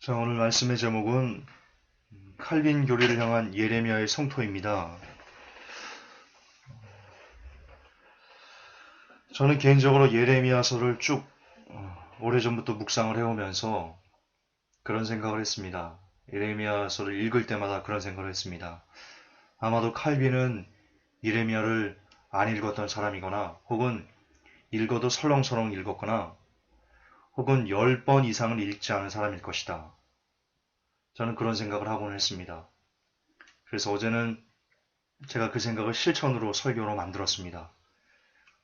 자, 오늘 말씀의 제목은 칼빈 교리를 향한 예레미야의 성토입니다. 저는 개인적으로 예레미야서를 쭉 오래전부터 묵상을 해오면서 그런 생각을 했습니다. 예레미야서를 읽을 때마다 그런 생각을 했습니다. 아마도 칼빈은 예레미야를 안 읽었던 사람이거나 혹은 읽어도 설렁설렁 읽었거나 혹은 10번 이상을 읽지 않은 사람일 것이다. 저는 그런 생각을 하곤 했습니다. 그래서 어제는 제가 그 생각을 실천으로 설교로 만들었습니다.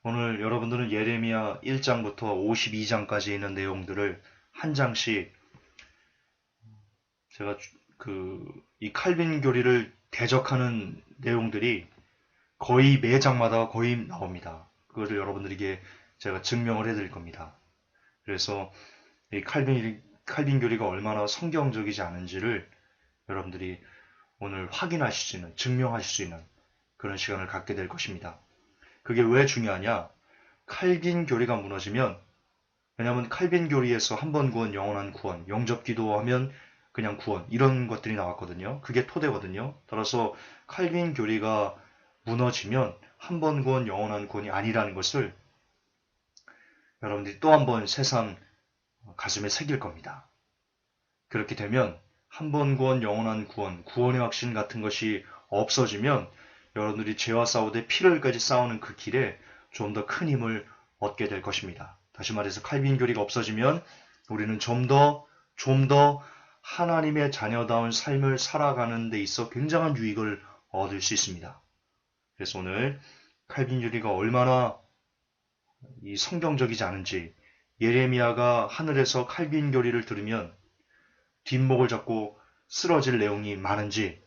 오늘 여러분들은 예레미야 1장부터 52장까지 있는 내용들을 한 장씩 제가 이 칼빈 교리를 대적하는 내용들이 거의 매 장마다 거의 나옵니다. 그거를 여러분들에게 제가 증명을 해드릴 겁니다. 그래서 이 칼빈 교리가 얼마나 성경적이지 않은지를 여러분들이 오늘 확인하실 수 있는, 증명하실 수 있는 그런 시간을 갖게 될 것입니다. 그게 왜 중요하냐? 칼빈 교리가 무너지면, 왜냐하면 칼빈 교리에서 한 번 구원, 영원한 구원, 영접 기도하면 그냥 구원, 이런 것들이 나왔거든요. 그게 토대거든요. 따라서 칼빈 교리가 무너지면 한 번 구원, 영원한 구원이 아니라는 것을 여러분들이 또 한 번 새삼 가슴에 새길 겁니다. 그렇게 되면 한 번 구원, 영원한 구원, 구원의 확신 같은 것이 없어지면 여러분들이 죄와 싸우되 피를 흘까지 싸우는 그 길에 좀 더 큰 힘을 얻게 될 것입니다. 다시 말해서 칼빈 교리가 없어지면 우리는 좀 더 하나님의 자녀다운 삶을 살아가는 데 있어 굉장한 유익을 얻을 수 있습니다. 그래서 오늘 칼빈 교리가 얼마나 이 성경적이지 않은지, 예레미야가 하늘에서 칼빈 교리를 들으면 뒷목을 잡고 쓰러질 내용이 많은지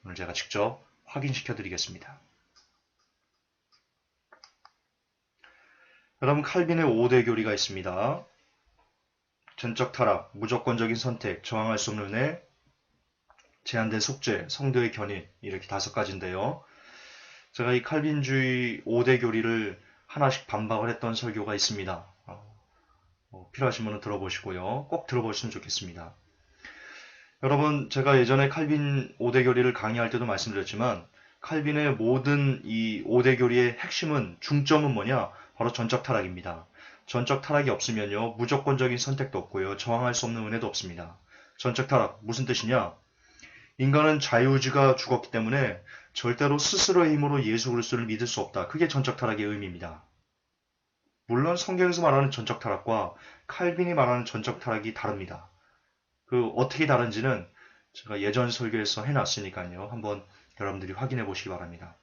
오늘 제가 직접 확인시켜 드리겠습니다. 여러분, 칼빈의 5대 교리가 있습니다. 전적 타락, 무조건적인 선택, 저항할 수 없는 은혜, 제한된 속죄, 성도의 견인, 이렇게 5가지인데요. 제가 이 칼빈주의 5대 교리를 하나씩 반박을 했던 설교가 있습니다. 필요하신 분은 들어보시고요. 꼭 들어보시면 좋겠습니다. 여러분, 제가 예전에 칼빈 5대 교리를 강의할 때도 말씀드렸지만 칼빈의 모든 이 5대 교리의 핵심은, 중점은 뭐냐? 바로 전적 타락입니다. 전적 타락이 없으면요, 무조건적인 선택도 없고요, 저항할 수 없는 은혜도 없습니다. 전적 타락, 무슨 뜻이냐? 인간은 자유의지가 죽었기 때문에 절대로 스스로의 힘으로 예수 그리스도를 믿을 수 없다. 그게 전적 타락의 의미입니다. 물론 성경에서 말하는 전적 타락과 칼빈이 말하는 전적 타락이 다릅니다. 어떻게 다른지는 제가 예전 설교에서 해놨으니까요. 한번 여러분들이 확인해 보시기 바랍니다.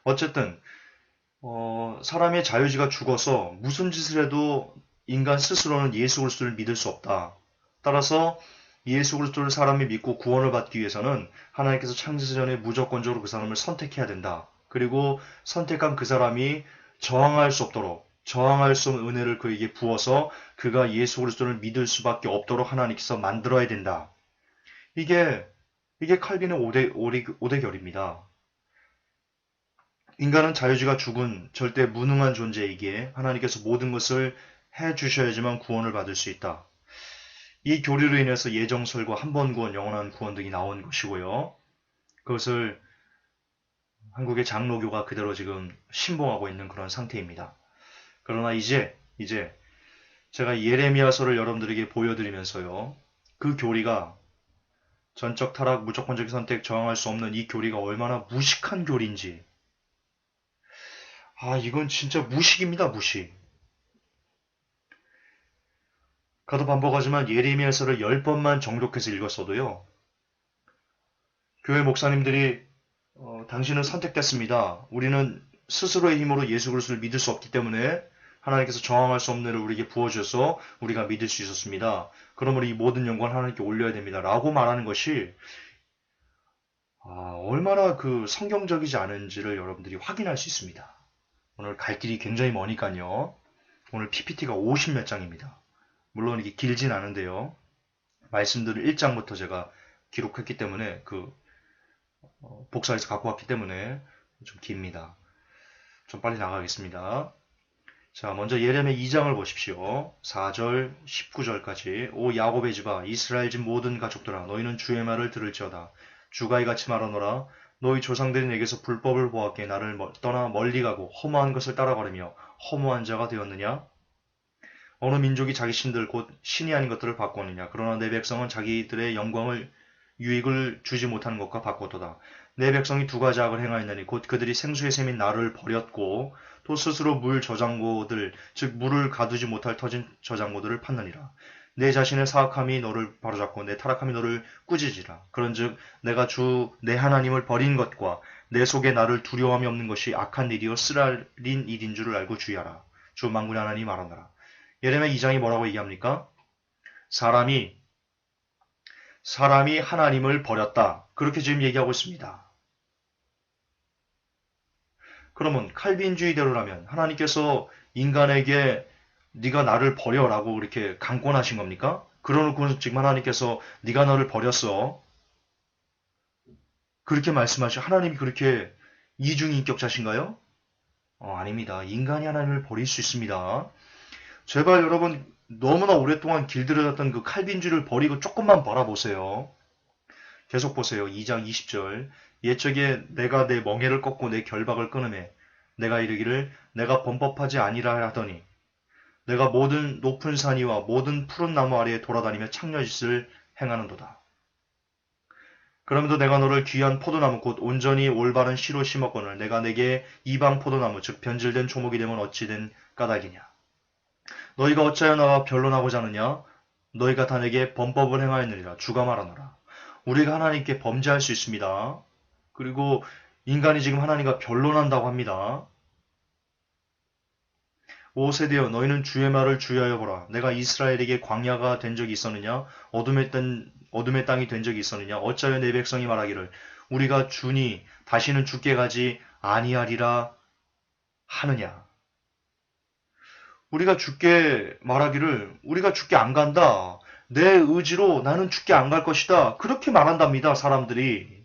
어쨌든 사람의 자유의지가 죽어서 무슨 짓을 해도 인간 스스로는 예수 그리스도를 믿을 수 없다. 따라서 예수 그리스도를 사람이 믿고 구원을 받기 위해서는 하나님께서 창세 전에 무조건적으로 그 사람을 선택해야 된다. 그리고 선택한 그 사람이 저항할 수 없는 은혜를 그에게 부어서 그가 예수 그리스도를 믿을 수밖에 없도록 하나님께서 만들어야 된다. 이게 칼빈의 5대 결입니다. 인간은 자유지가 죽은 절대 무능한 존재이기에 하나님께서 모든 것을 해 주셔야지만 구원을 받을 수 있다. 이 교리로 인해서 예정설과 한 번 구원, 영원한 구원 등이 나온 것이고요. 그것을 한국의 장로교가 그대로 지금 신봉하고 있는 그런 상태입니다. 그러나 이제 제가 예레미야서를 여러분들에게 보여드리면서요, 그 교리가 전적 타락, 무조건적인 선택, 저항할 수 없는 이 교리가 얼마나 무식한 교리인지, 이건 진짜 무식입니다, 무식. 가도 반복하지만 예레미야서를 10번만 정독해서 읽었어도요, 교회 목사님들이 당신은 선택됐습니다. 우리는 스스로의 힘으로 예수 그리스도를 믿을 수 없기 때문에 하나님께서 저항할 수 없는 은혜를 우리에게 부어주셔서 우리가 믿을 수 있었습니다. 그러므로 이 모든 영광을 하나님께 올려야 됩니다. 라고 말하는 것이 얼마나 성경적이지 않은지를 여러분들이 확인할 수 있습니다. 오늘 갈 길이 굉장히 머니까요. 오늘 PPT가 50 몇 장입니다. 물론 이게 길진 않은데요. 말씀들을 1장부터 제가 기록했기 때문에 복사해서 갖고 왔기 때문에 좀 깁니다. 좀 빨리 나가겠습니다. 자, 먼저 예레미야 2장을 보십시오. 4절, 19절까지. 오 야곱의 집아, 이스라엘 집 모든 가족들아, 너희는 주의 말을 들을지어다. 주가 이같이 말하노라. 너희 조상들이 내게서 불법을 보았기에 나를 떠나 멀리 가고 허무한 것을 따라 걸으며 허무한 자가 되었느냐? 어느 민족이 자기 신들 곧 신이 아닌 것들을 바꾸느냐? 그러나 내 백성은 자기들의 영광을 유익을 주지 못하는 것과 바꿨도다. 내 백성이 두 가지 악을 행하였느니 곧 그들이 생수의 샘인 나를 버렸고 또 스스로 물 저장고들 즉 물을 가두지 못할 터진 저장고들을 팠느니라. 내 자신의 사악함이 너를 바로잡고 내 타락함이 너를 꾸짖으리라. 그런즉 내가 주 내 하나님을 버린 것과 내 속에 나를 두려움이 없는 것이 악한 일이요 쓰라린 일인 줄을 알고 주의하라. 주 만군의 하나님이 말하노라. 예레미야 2장이 뭐라고 얘기합니까? 사람이 하나님을 버렸다. 그렇게 지금 얘기하고 있습니다. 그러면 칼빈주의대로라면 하나님께서 인간에게 네가 나를 버려라고 이렇게 강권하신 겁니까? 그러놓고 지금 하나님께서 네가 너를 버렸어. 그렇게 말씀하시고 하나님이 그렇게 이중인격자신가요? 아닙니다. 인간이 하나님을 버릴 수 있습니다. 제발 여러분 너무나 오랫동안 길들여졌던 그 칼빈주의를 버리고 조금만 바라보세요. 계속 보세요. 2장 20절. 옛적에 내가 내 멍에를 꺾고 내 결박을 끊으매 내가 이르기를 내가 범법하지 아니라 하더니 내가 모든 높은 산 위와 모든 푸른 나무 아래에 돌아다니며 창녀짓을 행하는도다. 그러면도 내가 너를 귀한 포도나무 곧 온전히 올바른 씨로 심었거늘 내가 내게 이방 포도나무 즉 변질된 조목이 되면 어찌 된 까닭이냐. 너희가 어찌하여 나와 변론하고자 하느냐. 너희가 다 내게 범법을 행하였느니라. 주가 말하노라. 우리가 하나님께 범죄할 수 있습니다. 그리고 인간이 지금 하나님과 변론한다고 합니다. 오 세대여 너희는 주의 말을 주의하여 보라. 내가 이스라엘에게 광야가 된 적이 있었느냐? 어둠의 땅이 된 적이 있었느냐? 어찌하여 내 백성이 말하기를 우리가 주니 다시는 죽게 가지 아니하리라 하느냐? 우리가 죽게 말하기를 우리가 죽게 안 간다. 내 의지로 나는 죽게 안 갈 것이다. 그렇게 말한답니다. 사람들이.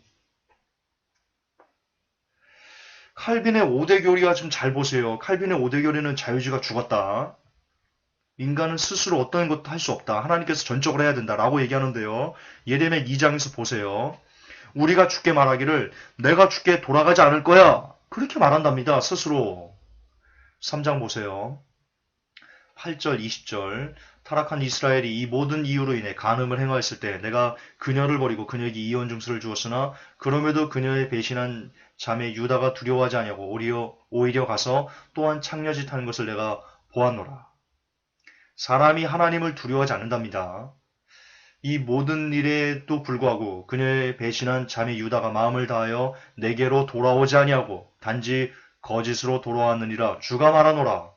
칼빈의 5대 교리가 좀 잘 보세요. 칼빈의 5대 교리는 자유주의가 죽었다. 인간은 스스로 어떤 것도 할 수 없다. 하나님께서 전적으로 해야 된다. 라고 얘기하는데요. 예레미야 2장에서 보세요. 우리가 죽게 말하기를 내가 죽게 돌아가지 않을 거야. 그렇게 말한답니다. 스스로. 3장 보세요. 8절 20절 타락한 이스라엘이 이 모든 이유로 인해 간음을 행하였을 때 내가 그녀를 버리고 그녀에게 이혼 증서를 주었으나 그럼에도 그녀의 배신한 자매 유다가 두려워하지 아니하고 오히려 가서 또한 창녀짓 하는 것을 내가 보았노라. 사람이 하나님을 두려워하지 않는답니다. 이 모든 일에도 불구하고 그녀의 배신한 자매 유다가 마음을 다하여 내게로 돌아오지 아니하고 단지 거짓으로 돌아왔느니라. 주가 말하노라.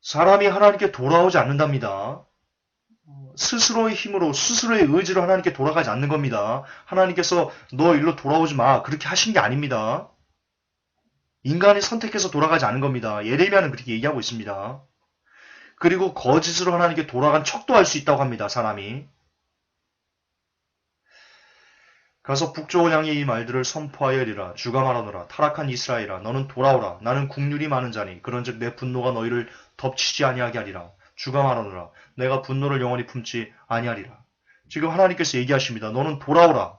사람이 하나님께 돌아오지 않는답니다. 스스로의 힘으로 스스로의 의지로 하나님께 돌아가지 않는 겁니다. 하나님께서 너 일로 돌아오지 마. 그렇게 하신 게 아닙니다. 인간이 선택해서 돌아가지 않은 겁니다. 예레미야는 그렇게 얘기하고 있습니다. 그리고 거짓으로 하나님께 돌아간 척도 할 수 있다고 합니다. 사람이. 가서 북쪽을 향해 이 말들을 선포하여 이르라. 주가 말하노라. 타락한 이스라엘아 너는 돌아오라. 나는 국률이 많은 자니 그런즉 내 분노가 너희를 덮치지 아니하게 하리라. 주가 말하노라. 내가 분노를 영원히 품지 아니하리라. 지금 하나님께서 얘기하십니다. 너는 돌아오라.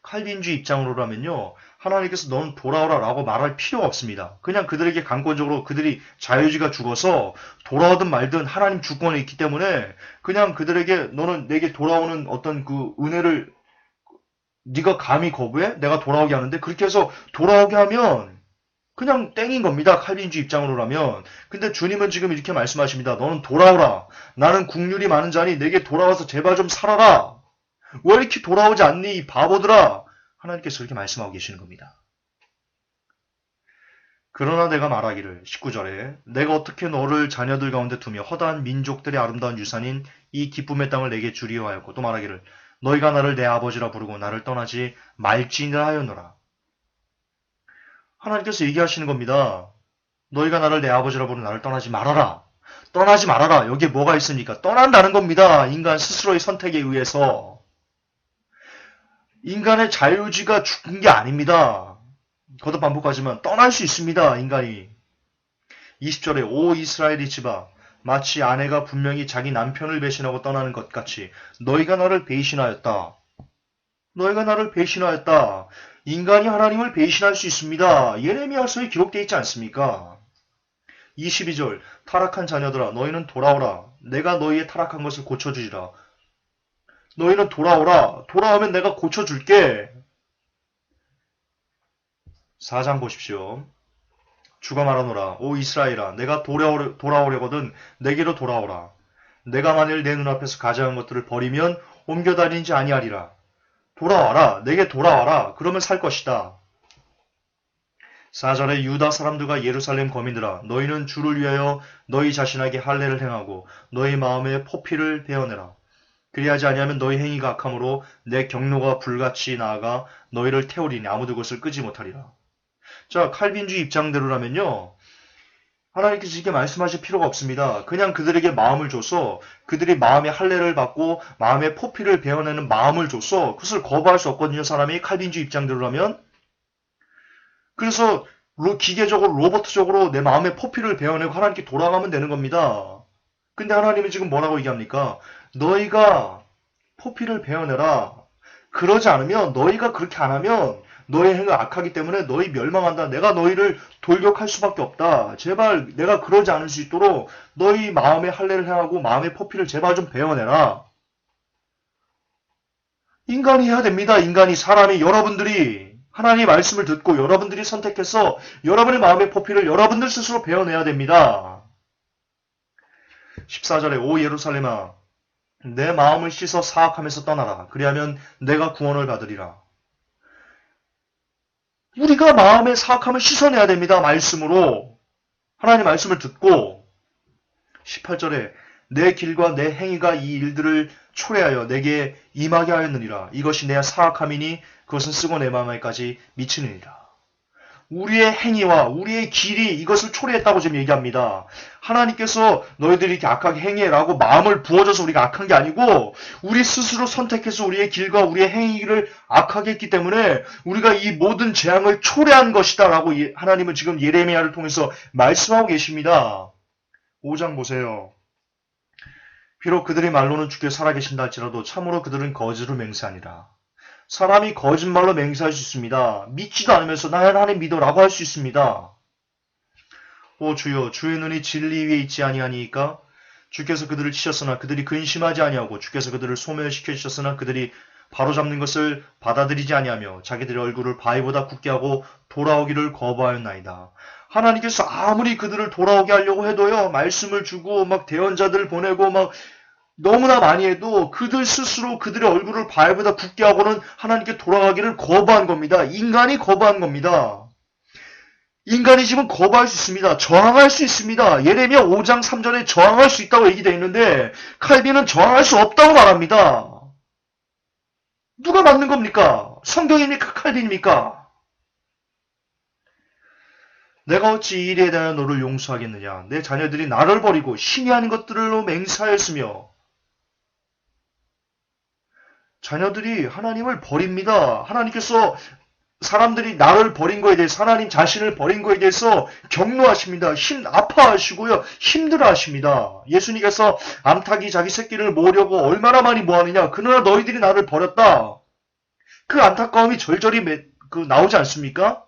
칼빈주의 입장으로라면요. 하나님께서 너는 돌아오라 라고 말할 필요가 없습니다. 그냥 그들에게 강권적으로 그들이 자유주의가 죽어서 돌아오든 말든 하나님 주권에 있기 때문에 그냥 그들에게 너는 내게 돌아오는 어떤 그 은혜를 네가 감히 거부해? 내가 돌아오게 하는데 그렇게 해서 돌아오게 하면 그냥 땡인 겁니다. 칼빈주의 입장으로라면. 근데 주님은 지금 이렇게 말씀하십니다. 너는 돌아오라. 나는 국률이 많은 자니 내게 돌아와서 제발 좀 살아라. 왜 이렇게 돌아오지 않니? 이 바보들아. 하나님께서 그렇게 말씀하고 계시는 겁니다. 그러나 내가 말하기를 19절에 내가 어떻게 너를 자녀들 가운데 두며 허다한 민족들의 아름다운 유산인 이 기쁨의 땅을 내게 주리여 하였고 또 말하기를 너희가 나를 내 아버지라 부르고 나를 떠나지 말지니라 하였노라. 하나님께서 얘기하시는 겁니다. 너희가 나를 내 아버지라 부르고 나를 떠나지 말아라. 떠나지 말아라. 여기에 뭐가 있습니까? 떠난다는 겁니다. 인간 스스로의 선택에 의해서. 인간의 자유주의가 죽은 게 아닙니다. 거듭 반복하지만 떠날 수 있습니다. 인간이. 20절에 오 이스라엘의 집아 마치 아내가 분명히 자기 남편을 배신하고 떠나는 것 같이 너희가 나를 배신하였다. 너희가 나를 배신하였다. 인간이 하나님을 배신할 수 있습니다. 예레미야서에 기록되어 있지 않습니까? 22절 타락한 자녀들아 너희는 돌아오라. 내가 너희의 타락한 것을 고쳐주리라. 너희는 돌아오라. 돌아오면 내가 고쳐줄게. 4장 보십시오. 주가 말하노라. 오 이스라엘아 내가 돌아오려거든 내게로 돌아오라. 내가 만일 내 눈앞에서 가져간 것들을 버리면 옮겨다니지 아니하리라. 돌아와라. 내게 돌아와라. 그러면 살 것이다. 4절에 유다 사람들과 예루살렘 거민들아 너희는 주를 위하여 너희 자신에게 할례를 행하고 너희 마음에 포피를 베어내라. 그리하지 아니하면 너희 행위가 악함으로 내 경로가 불같이 나아가 너희를 태우리니 아무도 그것을 끄지 못하리라. 자, 칼빈주의 입장대로라면요. 하나님께서 이렇게 말씀하실 필요가 없습니다. 그냥 그들에게 마음을 줘서 그들이 마음에 할례를 받고 마음에 포피를 베어내는 마음을 줘서 그것을 거부할 수 없거든요. 사람이 칼빈주의 입장대로라면. 그래서 기계적으로 로버트적으로 내 마음에 포피를 베어내고 하나님께 돌아가면 되는 겁니다. 근데 하나님은 지금 뭐라고 얘기합니까? 너희가 포피를 베어내라. 그러지 않으면 너희가 그렇게 안 하면 너희 행위가 악하기 때문에 너희 멸망한다. 내가 너희를 돌격할 수밖에 없다. 제발 내가 그러지 않을 수 있도록 너희 마음에 할례를 행하고 마음의 포피를 제발 좀 베어내라. 인간이 해야 됩니다. 인간이 사람이 여러분들이 하나님의 말씀을 듣고 여러분들이 선택해서 여러분의 마음의 포피를 여러분들 스스로 베어내야 됩니다. 14절에 오 예루살렘아 내 마음을 씻어 사악함에서 떠나라. 그리하면 내가 구원을 받으리라. 우리가 마음의 사악함을 씻어내야 됩니다. 말씀으로. 하나님의 말씀을 듣고 18절에 내 길과 내 행위가 이 일들을 초래하여 내게 임하게 하였느니라. 이것이 내 사악함이니 그것은 쓰고 내 마음에까지 미치느니라. 우리의 행위와 우리의 길이 이것을 초래했다고 지금 얘기합니다. 하나님께서 너희들이 이렇게 악하게 행해라고 마음을 부어줘서 우리가 악한 게 아니고 우리 스스로 선택해서 우리의 길과 우리의 행위를 악하게 했기 때문에 우리가 이 모든 재앙을 초래한 것이다 라고 하나님은 지금 예레미야를 통해서 말씀하고 계십니다. 5장 보세요. 비록 그들의 말로는 주께 살아계신다 할지라도 참으로 그들은 거짓으로 맹세하니라. 사람이 거짓말로 맹세할 수 있습니다. 믿지도 않으면서 나는 하나님 믿어라고 할 수 있습니다. 오 주여 주의 눈이 진리 위에 있지 아니하니까 주께서 그들을 치셨으나 그들이 근심하지 아니하고 주께서 그들을 소멸시켜 주셨으나 그들이 바로잡는 것을 받아들이지 아니하며 자기들의 얼굴을 바위보다 굳게 하고 돌아오기를 거부하였나이다. 하나님께서 아무리 그들을 돌아오게 하려고 해도요. 말씀을 주고 막 대언자들 보내고 막 너무나 많이 해도 그들 스스로 그들의 얼굴을 바위보다 굳게 하고는 하나님께 돌아가기를 거부한 겁니다. 인간이 거부한 겁니다. 인간이 지금 거부할 수 있습니다. 저항할 수 있습니다. 예레미야 5장 3절에 저항할 수 있다고 얘기되어 있는데 칼빈은 저항할 수 없다고 말합니다. 누가 맞는 겁니까? 성경입니까? 칼빈입니까? 내가 어찌 이 일에 대하여 너를 용서하겠느냐? 내 자녀들이 나를 버리고 신이 아닌 것들로 맹세하였으며 자녀들이 하나님을 버립니다. 하나님께서 사람들이 나를 버린 거에 대해서 하나님 자신을 버린 거에 대해서 격노하십니다. 아파하시고요. 힘들어하십니다. 예수님께서 암탉이 자기 새끼를 모으려고 얼마나 많이 모았느냐. 그러나 너희들이 나를 버렸다. 그 안타까움이 절절히 나오지 않습니까?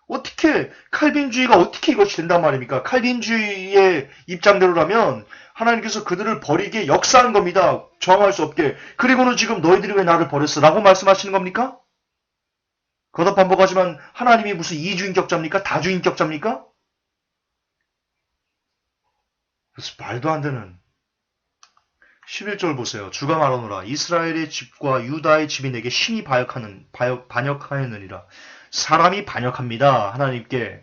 어떻게 칼빈주의가 어떻게 이것이 된단 말입니까? 칼빈주의의 입장대로라면 하나님께서 그들을 버리게 역사한 겁니다. 저항할 수 없게. 그리고는 지금 너희들이 왜 나를 버렸어? 라고 말씀하시는 겁니까? 거듭 반복하지만 하나님이 무슨 이주인격자입니까? 다주인격자입니까? 그래서 말도 안 되는 11절 보세요. 주가 말하노라. 이스라엘의 집과 유다의 집이 내게 심히 반역하였느니라. 사람이 반역합니다. 하나님께.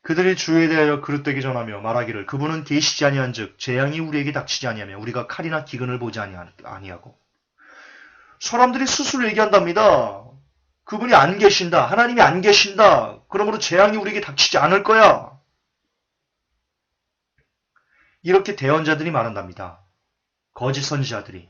그들이 주에 대하여 그릇되게 전하며 말하기를 그분은 계시지 아니한즉 재앙이 우리에게 닥치지 아니하며 우리가 칼이나 기근을 보지 아니하고. 사람들이 스스로 얘기한답니다. 그분이 안 계신다. 하나님이 안 계신다. 그러므로 재앙이 우리에게 닥치지 않을 거야. 이렇게 대언자들이 말한답니다. 거짓 선지자들이.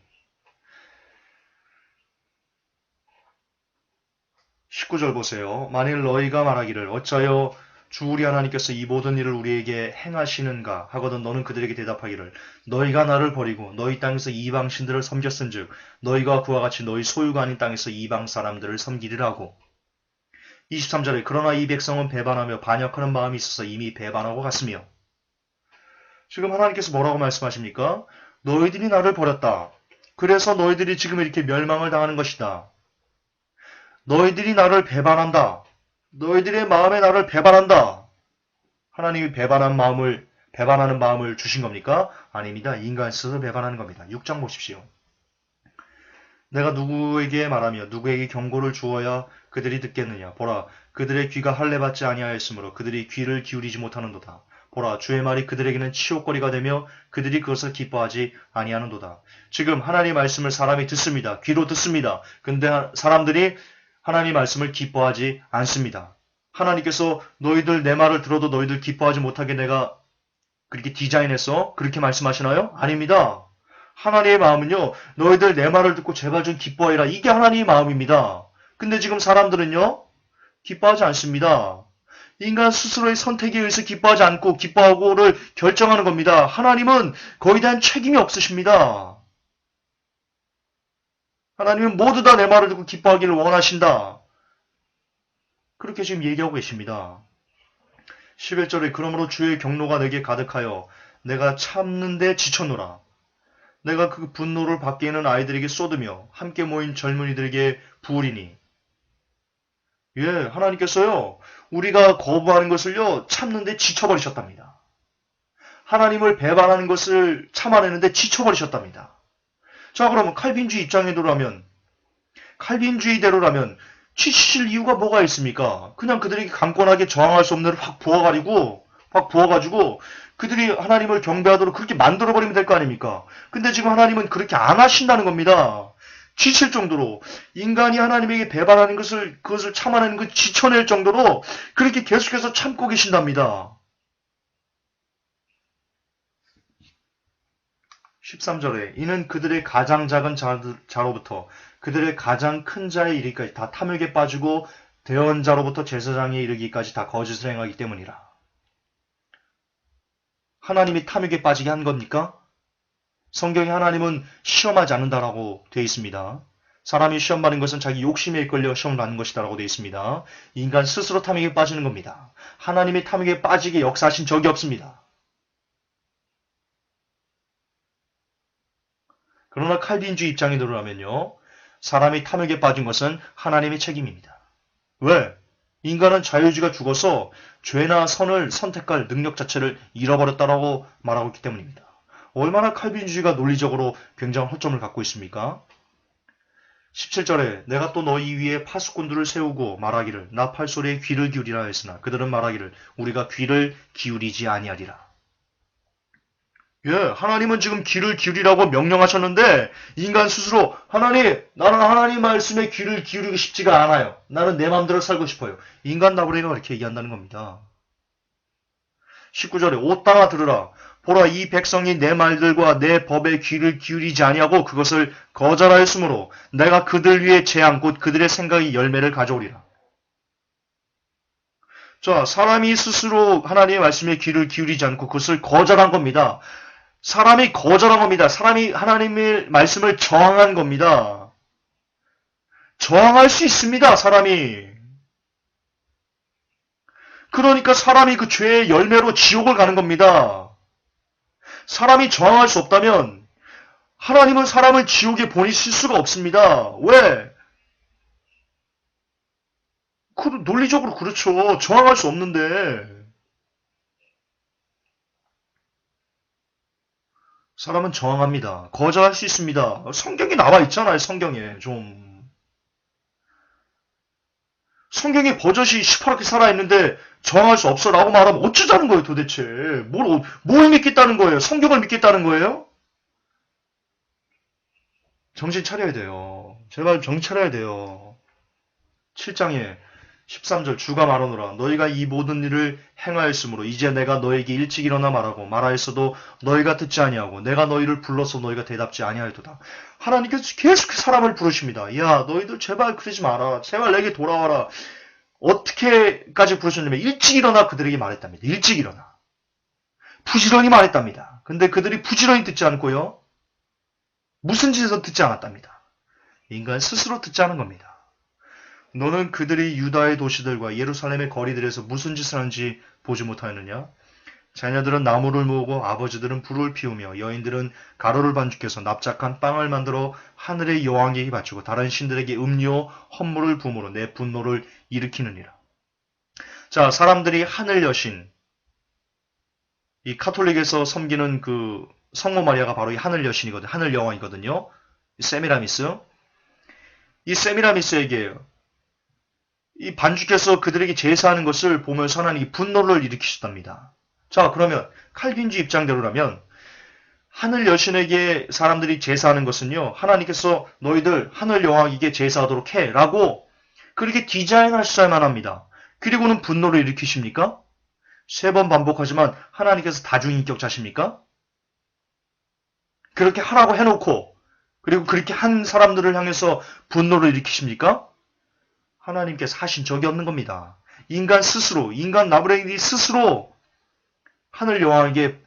19절 보세요. 만일 너희가 말하기를 어찌하여 주 우리 하나님께서 이 모든 일을 우리에게 행하시는가 하거든 너는 그들에게 대답하기를 너희가 나를 버리고 너희 땅에서 이방 신들을 섬겼은즉 너희가 그와 같이 너희 소유가 아닌 땅에서 이방 사람들을 섬기리라고. 23절에 그러나 이 백성은 배반하며 반역하는 마음이 있어서 이미 배반하고 갔으며. 지금 하나님께서 뭐라고 말씀하십니까? 너희들이 나를 버렸다. 그래서 너희들이 지금 이렇게 멸망을 당하는 것이다. 너희들이 나를 배반한다. 너희들의 마음에 나를 배반한다. 하나님이 배반하는 마음을 주신 겁니까? 아닙니다. 인간 스스로 배반하는 겁니다. 6장 보십시오. 내가 누구에게 말하며 누구에게 경고를 주어야 그들이 듣겠느냐. 보라, 그들의 귀가 할례받지 아니하였으므로 그들이 귀를 기울이지 못하는도다. 보라, 주의 말이 그들에게는 치욕거리가 되며 그들이 그것을 기뻐하지 아니하는도다. 지금 하나님의 말씀을 사람이 듣습니다. 귀로 듣습니다. 근데 사람들이 하나님의 말씀을 기뻐하지 않습니다. 하나님께서 너희들 내 말을 들어도 너희들 기뻐하지 못하게 내가 그렇게 디자인해서 그렇게 말씀하시나요? 아닙니다. 하나님의 마음은요, 너희들 내 말을 듣고 제발 좀 기뻐해라. 이게 하나님의 마음입니다. 근데 지금 사람들은요, 기뻐하지 않습니다. 인간 스스로의 선택에 의해서 기뻐하지 않고 기뻐하고를 결정하는 겁니다. 하나님은 거기에 대한 책임이 없으십니다. 하나님은 모두 다 내 말을 듣고 기뻐하기를 원하신다. 그렇게 지금 얘기하고 계십니다. 11절에 그러므로 주의 경노가 내게 가득하여 내가 참는데 지쳤노라. 내가 그 분노를 밖에 있는 아이들에게 쏟으며 함께 모인 젊은이들에게 부으리니. 예, 하나님께서요, 우리가 거부하는 것을요, 참는데 지쳐버리셨답니다. 하나님을 배반하는 것을 참아내는데 지쳐버리셨답니다. 자, 그러면 칼빈주의대로라면 지치실 이유가 뭐가 있습니까? 그냥 그들에게 강권하게 저항할 수 없는 확 부어가지고 그들이 하나님을 경배하도록 그렇게 만들어버리면 될 거 아닙니까? 근데 지금 하나님은 그렇게 안 하신다는 겁니다. 지칠 정도로 인간이 하나님에게 배반하는 그것을 참아내는 그 지쳐낼 정도로 그렇게 계속해서 참고 계신답니다. 13절에 이는 그들의 가장 작은 자로부터 그들의 가장 큰 자에 이르기까지 다 탐욕에 빠지고 대언자로부터 제사장에 이르기까지 다 거짓을 행하기 때문이라. 하나님이 탐욕에 빠지게 한 겁니까? 성경에 하나님은 시험하지 않는다라고 되어 있습니다. 사람이 시험 받는 것은 자기 욕심에 이끌려 시험을 받는 것이다라고 되어 있습니다. 인간 스스로 탐욕에 빠지는 겁니다. 하나님이 탐욕에 빠지게 역사하신 적이 없습니다. 그러나 칼빈주의 입장에 들어가면요. 사람이 탐욕에 빠진 것은 하나님의 책임입니다. 왜? 인간은 자유주의가 죽어서 죄나 선을 선택할 능력 자체를 잃어버렸다라고 말하고 있기 때문입니다. 얼마나 칼빈주의가 논리적으로 굉장한 허점을 갖고 있습니까? 17절에 내가 또 너희 위에 파수꾼들을 세우고 말하기를 나 팔소리에 귀를 기울이라 했으나 그들은 말하기를 우리가 귀를 기울이지 아니하리라. 예, 하나님은 지금 귀를 기울이라고 명령하셨는데 인간 스스로 나는 하나님 말씀에 귀를 기울이고 싶지가 않아요. 나는 내 마음대로 살고 싶어요. 인간 나부랭이가 이렇게 얘기한다는 겁니다. 19절에 오 땅아 들으라. 보라 이 백성이 내 말들과 내 법에 귀를 기울이지 아니하고 그것을 거절하였으므로 내가 그들 위에 재앙 곧 그들의 생각이 열매를 가져오리라. 자, 사람이 스스로 하나님의 말씀에 귀를 기울이지 않고 그것을 거절한 겁니다. 사람이 거절한 겁니다. 사람이 하나님의 말씀을 저항한 겁니다. 저항할 수 있습니다. 사람이. 그러니까 사람이 그 죄의 열매로 지옥을 가는 겁니다. 사람이 저항할 수 없다면 하나님은 사람을 지옥에 보내실 수가 없습니다. 왜? 논리적으로 그렇죠. 저항할 수 없는데. 사람은 저항합니다. 거절할 수 있습니다. 성경에 나와 있잖아요. 성경에 좀. 성경에 버젓이 시퍼렇게 살아있는데 저항할 수 없어 라고 말하면 어쩌자는 거예요 도대체. 뭘 믿겠다는 거예요? 성경을 믿겠다는 거예요? 정신 차려야 돼요. 제발 정신 차려야 돼요. 7장에 13절 주가 말하노라 너희가 이 모든 일을 행하였으므로 이제 내가 너에게 일찍 일어나 말하고 말하였어도 너희가 듣지 아니하고 내가 너희를 불러서 너희가 대답지 아니하였도다. 하나님께서 계속 사람을 부르십니다. 야 너희들 제발 그러지 마라. 제발 내게 돌아와라. 어떻게까지 부르셨냐면 일찍 일어나 그들에게 말했답니다. 일찍 일어나. 부지런히 말했답니다. 근데 그들이 부지런히 듣지 않고요. 무슨 짓에서 듣지 않았답니다. 인간 스스로 듣지 않은 겁니다. 너는 그들이 유다의 도시들과 예루살렘의 거리들에서 무슨 짓을 하는지 보지 못하였느냐? 자녀들은 나무를 모으고 아버지들은 불을 피우며 여인들은 가루를 반죽해서 납작한 빵을 만들어 하늘의 여왕에게 바치고 다른 신들에게 음료, 헌물을 부음으로 내 분노를 일으키느니라. 자, 사람들이 하늘 여신, 이 카톨릭에서 섬기는 그 성모 마리아가 바로 이 하늘 여신이거든요. 하늘 여왕이거든요. 세미라미스. 이 세미라미스에게 이 반죽해서 그들에게 제사하는 것을 보면서 하나님이 분노를 일으키셨답니다. 자, 그러면 칼빈주의 입장대로라면 하늘 여신에게 사람들이 제사하는 것은요. 하나님께서 너희들 하늘 여왕에게 제사하도록 해 라고 그렇게 디자인하셔야만 합니다. 그리고는 분노를 일으키십니까? 3번 반복하지만 하나님께서 다중인격자십니까? 그렇게 하라고 해놓고 그리고 그렇게 한 사람들을 향해서 분노를 일으키십니까? 하나님께서 하신 적이 없는 겁니다. 인간 스스로, 인간 나무레인이 스스로 하늘 여왕에게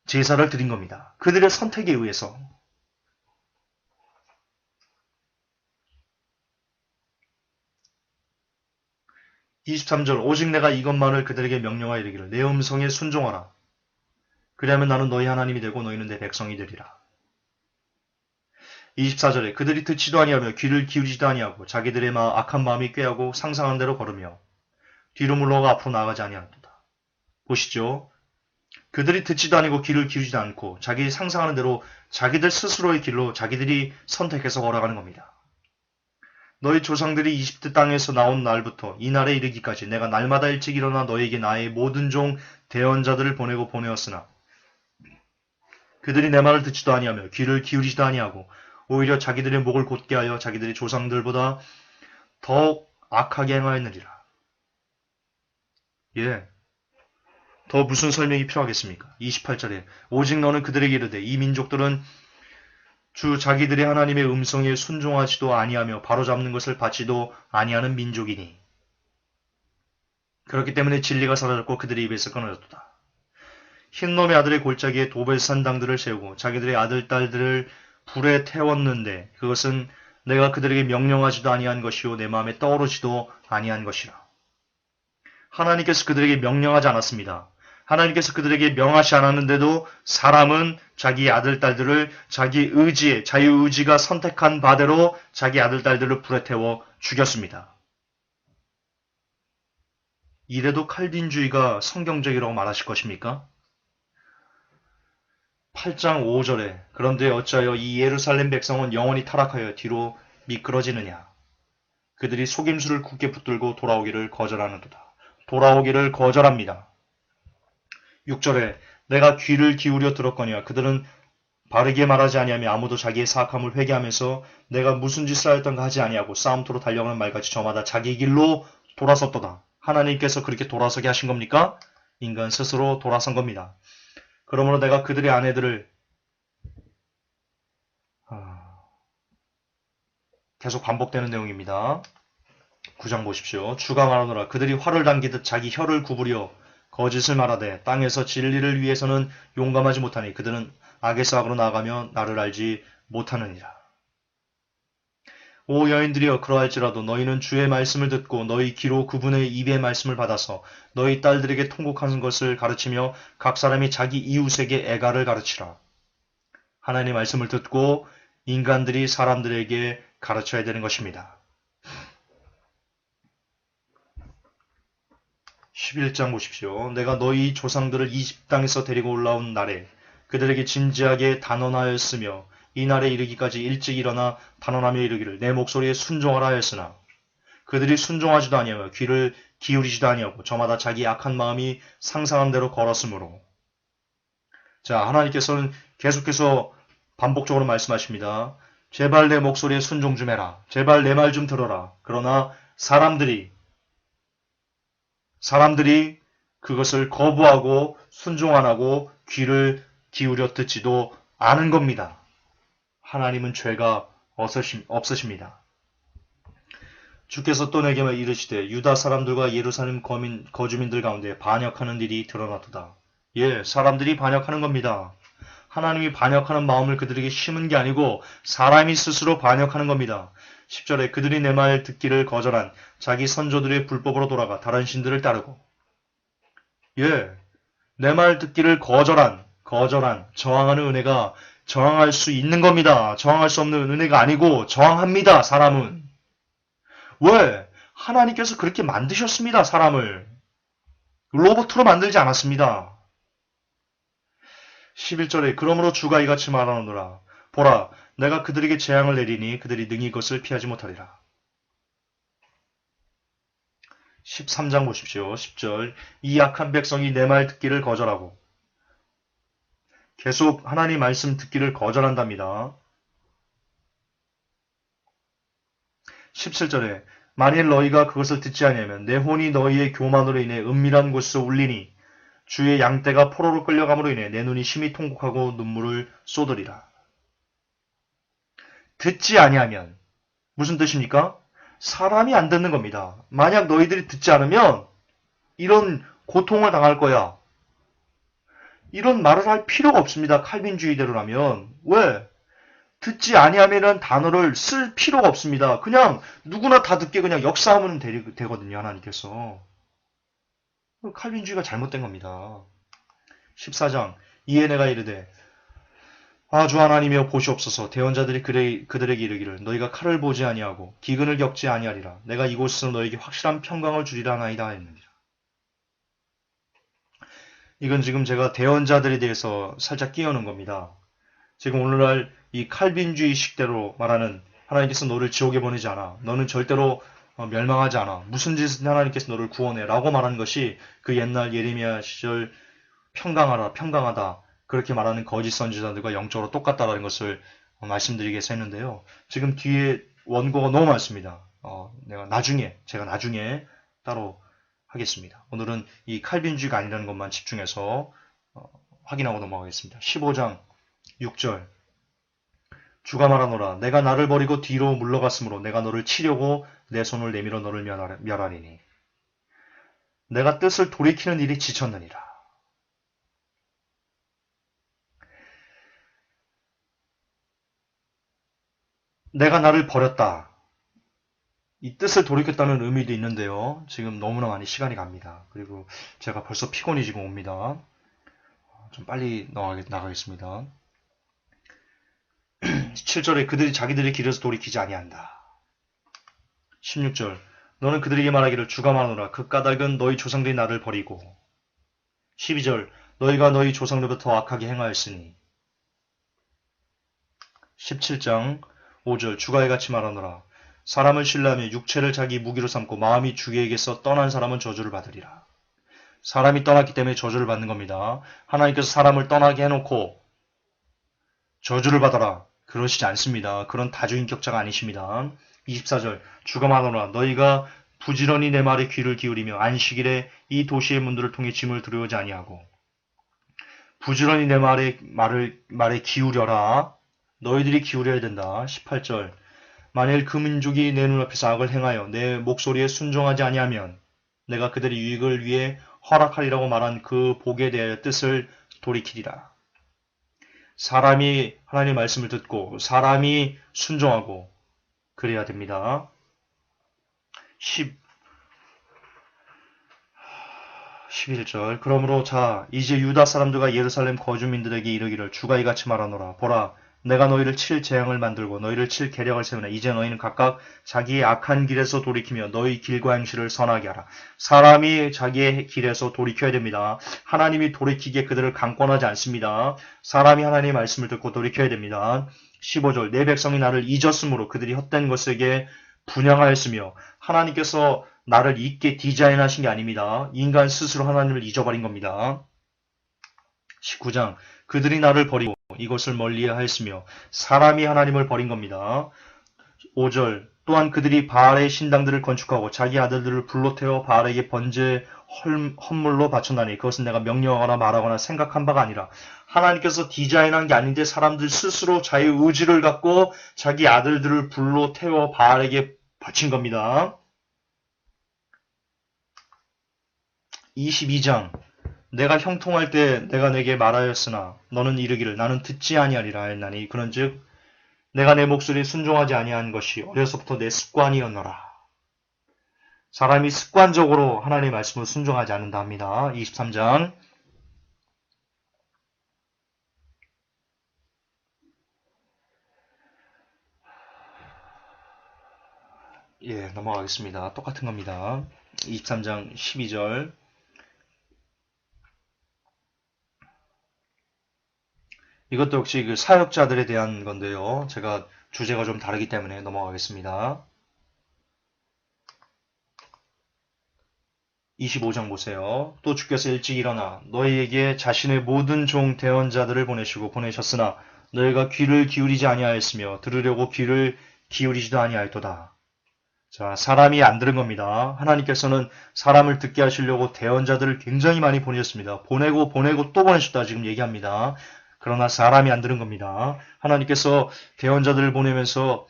제사를 드린 겁니다. 그들의 선택에 의해서. (23절) 오직 내가 이것만을 그들에게 명령하여 이르기를 내 음성에 순종하라. 그리하면 나는 너희 하나님이 되고 너희는 내 백성이 되리라. 24절에 그들이 듣지도 아니하며 귀를 기울이지도 아니하고 자기들의 악한 마음이 꾀하고 상상한 대로 걸으며 뒤로 물러가 앞으로 나아가지 아니하도다. 보시죠. 그들이 듣지도 아니고 귀를 기울이지도 않고 자기 상상하는 대로 자기들 스스로의 길로 자기들이 선택해서 걸어가는 겁니다. 너희 조상들이 이집트 땅에서 나온 날부터 이 날에 이르기까지 내가 날마다 일찍 일어나 너에게 나의 모든 종 대언자들을 보내었으나 그들이 내 말을 듣지도 아니하며 귀를 기울이지도 아니하고 오히려 자기들의 목을 곧게 하여 자기들의 조상들보다 더욱 악하게 행하였느니라. 예. 더 무슨 설명이 필요하겠습니까? 28절에 오직 너는 그들에게 이르되 이 민족들은 주 자기들의 하나님의 음성에 순종하지도 아니하며 바로잡는 것을 받지도 아니하는 민족이니 그렇기 때문에 진리가 사라졌고 그들의 입에서 끊어졌도다. 흰놈의 아들의 골짜기에 도벨산당들을 세우고 자기들의 아들 딸들을 불에 태웠는데 그것은 내가 그들에게 명령하지도 아니한 것이요 내 마음에 떠오르지도 아니한 것이라. 하나님께서 그들에게 명령하지 않았습니다. 하나님께서 그들에게 명하지 않았는데도 사람은 자기 아들 딸들을 자기 의지에 자유의지가 선택한 바대로 자기 아들 딸들을 불에 태워 죽였습니다. 이래도 칼빈주의가 성경적이라고 말하실 것입니까? 8장 5절에 그런데 어찌하여 이 예루살렘 백성은 영원히 타락하여 뒤로 미끄러지느냐. 그들이 속임수를 굳게 붙들고 돌아오기를 거절하는도다. 돌아오기를 거절합니다. 6절에 내가 귀를 기울여 들었거니와 그들은 바르게 말하지 아니하며 아무도 자기의 사악함을 회개하면서 내가 무슨 짓을 하였던가 하지 아니하고 싸움터로 달려가는 말같이 저마다 자기 길로 돌아섰도다. 하나님께서 그렇게 돌아서게 하신 겁니까? 인간 스스로 돌아선 겁니다. 그러므로 내가 그들의 아내들을 계속 반복되는 내용입니다. 9장 보십시오. 주가 말하노라 그들이 활을 당기듯 자기 혀를 구부려 거짓을 말하되 땅에서 진리를 위해서는 용감하지 못하니 그들은 악에서 악으로 나아가며 나를 알지 못하느니라. 오 여인들이여 그러할지라도 너희는 주의 말씀을 듣고 너희 귀로 그분의 입의 말씀을 받아서 너희 딸들에게 통곡하는 것을 가르치며 각 사람이 자기 이웃에게 애가를 가르치라. 하나님의 말씀을 듣고 인간들이 사람들에게 가르쳐야 되는 것입니다. 11장 보십시오. 내가 너희 조상들을 이집트 땅에서 데리고 올라온 날에 그들에게 진지하게 단언하였으며 이 날에 이르기까지 일찍 일어나 단언하며 이르기를 내 목소리에 순종하라 하였으나 그들이 순종하지도 아니하며 귀를 기울이지도 아니하고 저마다 자기 악한 마음이 상상한 대로 걸었으므로. 자, 하나님께서는 계속해서 반복적으로 말씀하십니다. 제발 내 목소리에 순종 좀 해라. 제발 내 말 좀 들어라. 그러나 사람들이 사람들이 그것을 거부하고 순종 안 하고 귀를 기울여 듣지도 않은 겁니다. 하나님은 죄가 없으십니다. 주께서 또 내게 이르시되 유다 사람들과 예루살렘 거주민들 가운데 반역하는 일이 드러났도다. 예, 사람들이 반역하는 겁니다. 하나님이 반역하는 마음을 그들에게 심은 게 아니고 사람이 스스로 반역하는 겁니다. 10절에 그들이 내 말 듣기를 거절한 자기 선조들의 불법으로 돌아가 다른 신들을 따르고 예, 내 말 듣기를 거절한 저항하는 은혜가 저항할 수 있는 겁니다. 저항할 수 없는 은혜가 아니고 저항합니다. 사람은. 왜? 하나님께서 그렇게 만드셨습니다. 사람을. 로봇으로 만들지 않았습니다. 11절에 그러므로 주가 이같이 말하노라. 보라, 내가 그들에게 재앙을 내리니 그들이 능히 그것을 피하지 못하리라. 13장 보십시오. 10절 이 약한 백성이 내 말 듣기를 거절하고 계속 하나님 말씀 듣기를 거절한답니다. 17절에 만일 너희가 그것을 듣지 아니하면 내 혼이 너희의 교만으로 인해 은밀한 곳에서 울리니 주의 양떼가 포로로 끌려감으로 인해 내 눈이 심히 통곡하고 눈물을 쏟으리라. 듣지 아니하면 무슨 뜻입니까? 사람이 안 듣는 겁니다. 만약 너희들이 듣지 않으면 이런 고통을 당할 거야. 이런 말을 할 필요가 없습니다. 칼빈주의대로라면. 왜? 듣지 아니하면은 단어를 쓸 필요가 없습니다. 그냥 누구나 다 듣게 그냥 역사하면 되거든요. 하나님께서. 칼빈주의가 잘못된 겁니다. 14장 이에 내가 이르되 주 하나님이여 보시옵소서. 대언자들이 그들에게 이르기를 너희가 칼을 보지 아니하고 기근을 겪지 아니하리라. 내가 이곳에서 너에게 확실한 평강을 주리라 하나이다 했느니라. 이건 지금 제가 대언자들에 대해서 살짝 끼우는 겁니다. 지금 오늘날 이 칼빈주의식대로 말하는 하나님께서 너를 지옥에 보내지 않아. 너는 절대로 멸망하지 않아. 무슨 짓을 하나님께서 너를 구원해. 라고 말하는 것이 그 옛날 예레미야 시절 평강하라, 평강하다. 그렇게 말하는 거짓 선지자들과 영적으로 똑같다라는 것을 말씀드리게 해서 했는데요. 지금 뒤에 원고가 너무 많습니다. 제가 나중에 따로 하겠습니다. 오늘은 이 칼빈주의가 아니라는 것만 집중해서 확인하고 넘어가겠습니다. 15장 6절 주가 말하노라 내가 나를 버리고 뒤로 물러갔으므로 내가 너를 치려고 내 손을 내밀어 너를 멸하리니 내가 뜻을 돌이키는 일이 지쳤느니라. 내가 나를 버렸다. 이 뜻을 돌이켰다는 의미도 있는데요. 지금 너무나 많이 시간이 갑니다. 그리고 제가 벌써 피곤이 지금 옵니다. 좀 빨리 나가겠습니다. 17절에 그들이 자기들의 길에서 돌이키지 아니한다. 16절 너는 그들에게 말하기를 주가 말하노라 그 까닭은 너희 조상들이 나를 버리고 12절 너희가 너희 조상들부터 악하게 행하였으니 17장 5절 주가 이같이 말하노라 사람을 신뢰하며 육체를 자기 무기로 삼고 마음이 주에게서 떠난 사람은 저주를 받으리라. 사람이 떠났기 때문에 저주를 받는 겁니다. 하나님께서 사람을 떠나게 해놓고 저주를 받아라. 그러시지 않습니다. 그런 다주인격자가 아니십니다. 24절 주가 말하노라 너희가 부지런히 내 말에 귀를 기울이며 안식일에 이 도시의 문들을 통해 짐을 들여오지 아니하고 부지런히 내 말에 기울여라. 너희들이 기울여야 된다. 18절 만일 그 민족이 내 눈앞에서 악을 행하여 내 목소리에 순종하지 아니하면 내가 그들의 유익을 위해 허락하리라고 말한 그 복에 대하여 뜻을 돌이키리라. 사람이 하나님의 말씀을 듣고 사람이 순종하고 그래야 됩니다. 11절 그러므로 자 이제 유다 사람들과 예루살렘 거주민들에게 이르기를 주가 이같이 말하노라 보라 내가 너희를 칠 재앙을 만들고 너희를 칠 계략을 세우나 이제 너희는 각각 자기의 악한 길에서 돌이키며 너희 길과 행실을 선하게 하라. 사람이 자기의 길에서 돌이켜야 됩니다. 하나님이 돌이키기에 그들을 강권하지 않습니다. 사람이 하나님의 말씀을 듣고 돌이켜야 됩니다. 15절 내 백성이 나를 잊었으므로 그들이 헛된 것에게 분향하였으며 하나님께서 나를 잊게 디자인하신 게 아닙니다. 인간 스스로 하나님을 잊어버린 겁니다. 19장 그들이 나를 버리고 이것을 멀리하였으며 사람이 하나님을 버린 겁니다. 5절 또한 그들이 바알의 신당들을 건축하고 자기 아들들을 불로 태워 바알에게 번제 헌물로 바쳤나니 그것은 내가 명령하거나 말하거나 생각한 바가 아니라 하나님께서 디자인한 게 아닌데 사람들 스스로 자유의지를 갖고 자기 아들들을 불로 태워 바알에게 바친 겁니다. 22장 내가 형통할 때 내가 내게 말하였으나 너는 이르기를 나는 듣지 아니하리라 했나니 그런즉 내가 내 목소리에 순종하지 아니한 것이 어려서부터 내 습관이었노라. 사람이 습관적으로 하나님의 말씀을 순종하지 않는다 합니다. 23장 넘어가겠습니다. 똑같은 겁니다. 23장 12절 이것도 역시 그 사역자들에 대한 건데요. 제가 주제가 좀 다르기 때문에 넘어가겠습니다. 25장 보세요. 또 주께서 일찍 일어나 너희에게 자신의 모든 종 대언자들을 보내셨으나 너희가 귀를 기울이지 아니하였으며 들으려고 귀를 기울이지도 아니하였도다. 자, 사람이 안 들은 겁니다. 하나님께서는 사람을 듣게 하시려고 대언자들을 굉장히 많이 보내셨습니다. 보내고 또 보내셨다 지금 얘기합니다. 그러나 사람이 안 들은 겁니다. 하나님께서 대언자들을 보내면서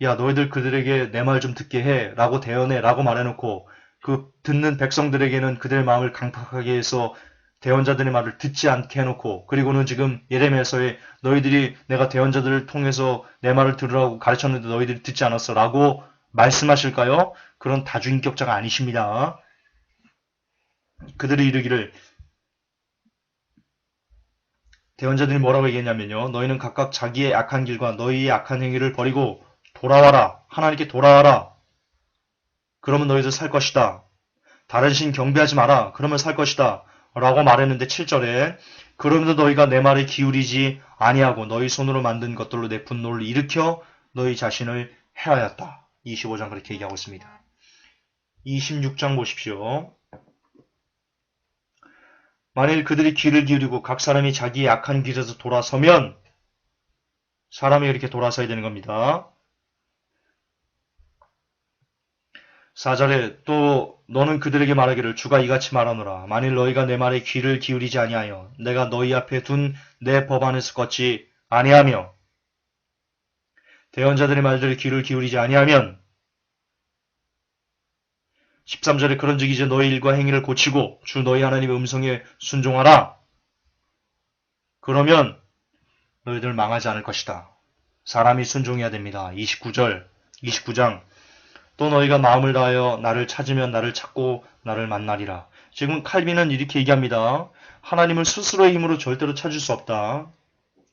야 너희들 그들에게 내 말 좀 듣게 해 라고 대언해 라고 말해놓고 그 듣는 백성들에게는 그들의 마음을 강팍하게 해서 대언자들의 말을 듣지 않게 해놓고 그리고는 지금 예레미야서에 너희들이 내가 대언자들을 통해서 내 말을 들으라고 가르쳤는데 너희들이 듣지 않았어 라고 말씀하실까요? 그런 다주인격자가 아니십니다. 그들이 이르기를 대언자들이 뭐라고 얘기했냐면요. 너희는 각각 자기의 악한 길과 너희의 악한 행위를 버리고 돌아와라. 하나님께 돌아와라. 그러면 너희들 살 것이다. 다른 신 경배하지 마라. 그러면 살 것이다. 라고 말했는데 7절에 그러면서 너희가 내 말에 기울이지 아니하고 너희 손으로 만든 것들로 내 분노를 일으켜 너희 자신을 해하였다. 25장 그렇게 얘기하고 있습니다. 26장 보십시오. 만일 그들이 귀를 기울이고 각 사람이 자기의 악한 길에서 돌아서면 사람이 이렇게 돌아서야 되는 겁니다. 4절에 또 너는 그들에게 말하기를 주가 이같이 말하노라. 만일 너희가 내 말에 귀를 기울이지 아니하여 내가 너희 앞에 둔 내 법안에서 걷지 아니하며 대언자들의 말들에 귀를 기울이지 아니하면 13절에 그런즉 이제 너희 일과 행위를 고치고 주 너희 하나님의 음성에 순종하라. 그러면 너희들 망하지 않을 것이다. 사람이 순종해야 됩니다. 29장 또 너희가 마음을 다하여 나를 찾으면 나를 찾고 나를 만나리라. 지금 칼빈은 이렇게 얘기합니다. 하나님을 스스로의 힘으로 절대로 찾을 수 없다.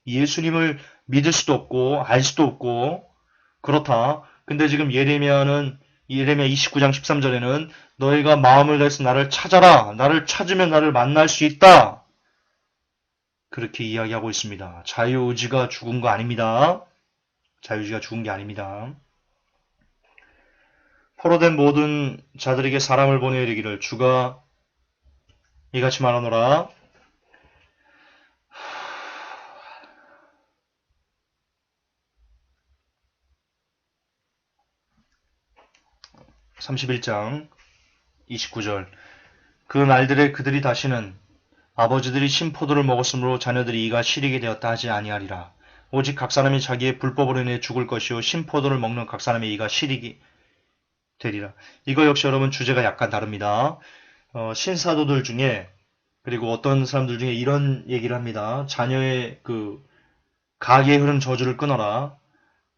예수님을 믿을 수도 없고 알 수도 없고 그렇다. 근데 지금 예레미야 29장 13절에는 너희가 마음을 다해서 나를 찾아라. 나를 찾으면 나를 만날 수 있다. 그렇게 이야기하고 있습니다. 자유의지가 죽은 거 아닙니다. 자유의지가 죽은 게 아닙니다. 포로된 모든 자들에게 사람을 보내어 이르기를 주가 이같이 말하노라. 31장 29절 그 날들에 그들이 다시는 아버지들이 신포도를 먹었으므로 자녀들이 이가 시리게 되었다 하지 아니하리라. 오직 각 사람이 자기의 불법으로 인해 죽을 것이요 신포도를 먹는 각 사람의 이가 시리게 되리라. 이거 역시 여러분 주제가 약간 다릅니다. 신사도들 중에 그리고 어떤 사람들 중에 이런 얘기를 합니다. 자녀의 그 가계에 흐른 저주를 끊어라.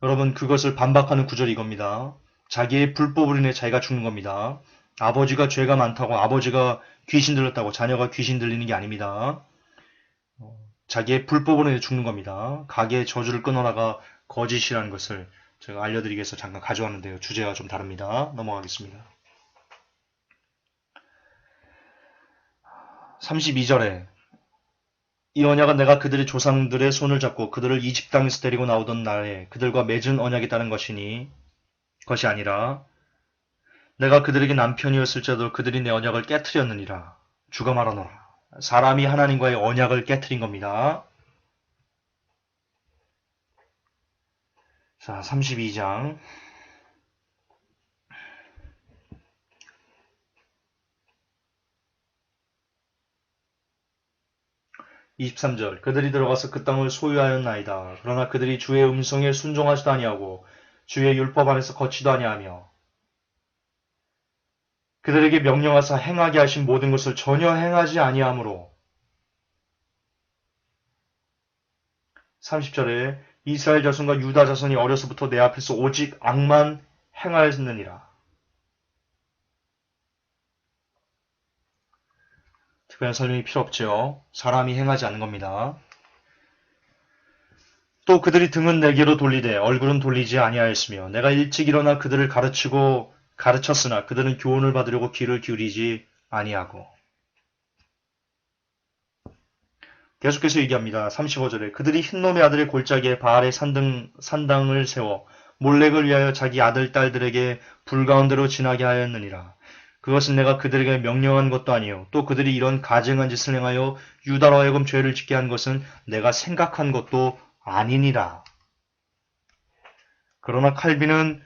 여러분 그것을 반박하는 구절이 이겁니다. 자기의 불법으로 인해 자기가 죽는 겁니다. 아버지가 죄가 많다고 아버지가 귀신 들렸다고 자녀가 귀신 들리는 게 아닙니다. 자기의 불법으로 인해 죽는 겁니다. 가계의 저주를 끊어라가 거짓이라는 것을 제가 알려드리기 위해서 잠깐 가져왔는데요. 주제가 좀 다릅니다. 넘어가겠습니다. 32절에 이 언약은 내가 그들의 조상들의 손을 잡고 그들을 이집 땅에서 데리고 나오던 날에 그들과 맺은 언약에 따른 것이 아니라 내가 그들에게 남편이었을지라도 그들이 내 언약을 깨트렸느니라. 주가 말하노라. 사람이 하나님과의 언약을 깨트린 겁니다. 자, 32장 23절 그들이 들어가서 그 땅을 소유하였나이다. 그러나 그들이 주의 음성에 순종하지도 아니하고 주의 율법 안에서 걷지도 아니하며 그들에게 명령하사 행하게 하신 모든 것을 전혀 행하지 아니하므로 30절에 이스라엘 자손과 유다 자손이 어려서부터 내 앞에서 오직 악만 행하였느니라. 특별한 설명이 필요 없죠. 사람이 행하지 않는 겁니다. 또 그들이 등은 내게로 돌리되 얼굴은 돌리지 아니하였으며 내가 일찍 일어나 그들을 가르쳤으나 그들은 교훈을 받으려고 귀를 기울이지 아니하고. 계속해서 얘기합니다. 35절에 그들이 흰놈의 아들의 골짜기에 바알의 산당을 세워 몰렉을 위하여 자기 아들 딸들에게 불 가운데로 지나게 하였느니라. 그것은 내가 그들에게 명령한 것도 아니요 또 그들이 이런 가증한 짓을 행하여 유다로 하여금 죄를 짓게 한 것은 내가 생각한 것도 아니니라. 그러나 칼빈은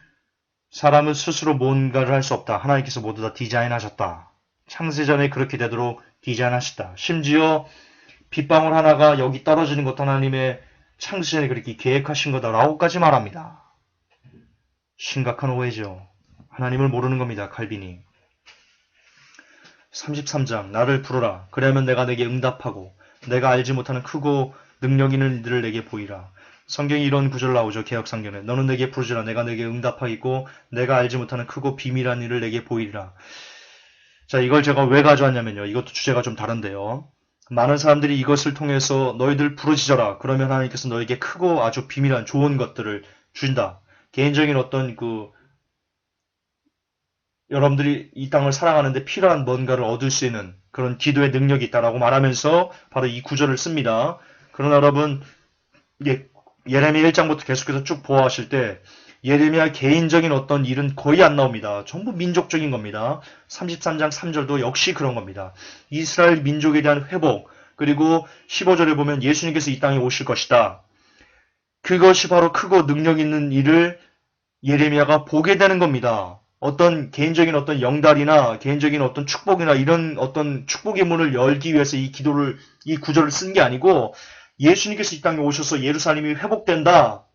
사람은 스스로 뭔가를 할 수 없다. 하나님께서 모두 다 디자인하셨다. 창세전에 그렇게 되도록 디자인하셨다. 심지어 빗방울 하나가 여기 떨어지는 것도 하나님의 창세전에 그렇게 계획하신 거다라고까지 말합니다. 심각한 오해죠. 하나님을 모르는 겁니다. 칼빈이. 33장 나를 부르라. 그러면 내가 내게 응답하고 내가 알지 못하는 크고 능력 있는 일들을 내게 보이라. 성경에 이런 구절 나오죠. 개역성경에. 너는 내게 부르지라. 내가 내게 응답하겠고 내가 알지 못하는 크고 비밀한 일을 내게 보이리라. 자, 이걸 제가 왜 가져왔냐면요. 이것도 주제가 좀 다른데요. 많은 사람들이 이것을 통해서 너희들 부르짖어라. 그러면 하나님께서 너에게 크고 아주 비밀한 좋은 것들을 준다. 개인적인 어떤 여러분들이 이 땅을 살아가는데 필요한 뭔가를 얻을 수 있는 그런 기도의 능력이 있다라고 말하면서 바로 이 구절을 씁니다. 그러나 여러분 예레미야 1장부터 계속해서 쭉 보아하실 때 예레미야 개인적인 어떤 일은 거의 안 나옵니다. 전부 민족적인 겁니다. 33장 3절도 역시 그런 겁니다. 이스라엘 민족에 대한 회복, 그리고 15절에 보면 예수님께서 이 땅에 오실 것이다. 그것이 바로 크고 능력 있는 일을 예레미야가 보게 되는 겁니다. 어떤 개인적인 어떤 영달이나 개인적인 어떤 축복이나 이런 어떤 축복의 문을 열기 위해서 이 구절을 쓴 게 아니고 예수님께서 이 땅에 오셔서 예루살렘이 회복된다.